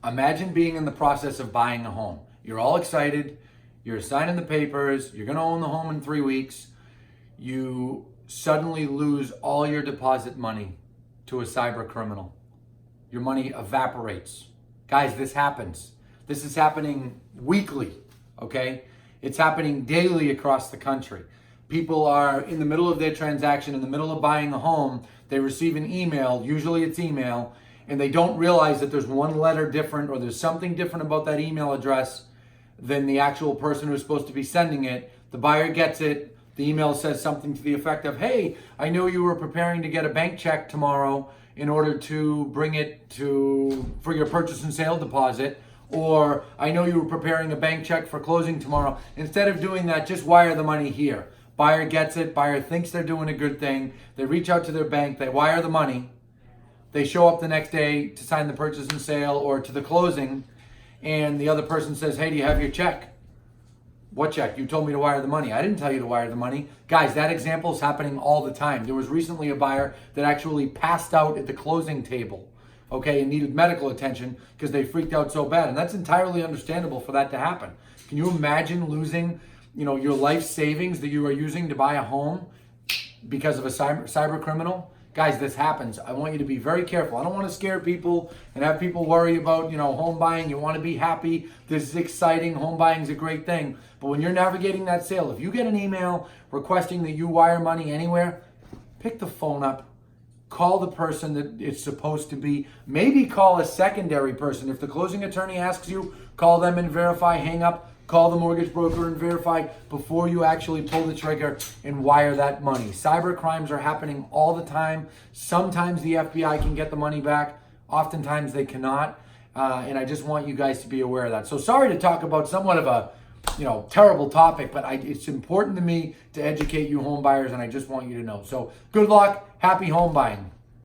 Imagine being in the process of buying a home. You're all excited. You're signing the papers. You're going to own the home in 3 weeks. You suddenly lose all your deposit money to a cyber criminal. Your money evaporates. Guys, this happens. This is happening weekly, okay? It's happening daily across the country. People are in the middle of their transaction, in the middle of buying a home. They receive an email, usually it's email, and they don't realize that there's one letter different or there's something different about that email address than the actual person who's supposed to be sending it. The buyer gets it. The email says something to the effect of, hey, I know you were preparing to get a bank check tomorrow in order to bring it for your purchase and sale deposit. Or I know you were preparing a bank check for closing tomorrow. Instead of doing that, just wire the money here. Buyer gets it. Buyer thinks they're doing a good thing. They reach out to their bank. They wire the money. They show up the next day to sign the purchase and sale or to the closing. And the other person says, hey, do you have your check? What check? You told me to wire the money. I didn't tell you to wire the money. Guys, that example is happening all the time. There was recently a buyer that actually passed out at the closing table, okay, and needed medical attention because they freaked out so bad. And that's entirely understandable for that to happen. Can you imagine losing, your life savings that you are using to buy a home because of a cyber criminal? Guys, this happens. I want you to be very careful. I don't want to scare people and have people worry about, home buying. You want to be happy. This is exciting. Home buying is a great thing. But when you're navigating that sale, if you get an email requesting that you wire money anywhere, pick the phone up. Call the person that it's supposed to be. Maybe call a secondary person. If the closing attorney asks you, call them and verify. Hang up. Call the mortgage broker and verify before you actually pull the trigger and wire that money. Cyber crimes are happening all the time. Sometimes the FBI can get the money back. Oftentimes they cannot. And I just want you guys to be aware of that. So sorry to talk about somewhat of a terrible topic, but it's important to me to educate you home buyers, and I just want you to know. So good luck. Happy home buying.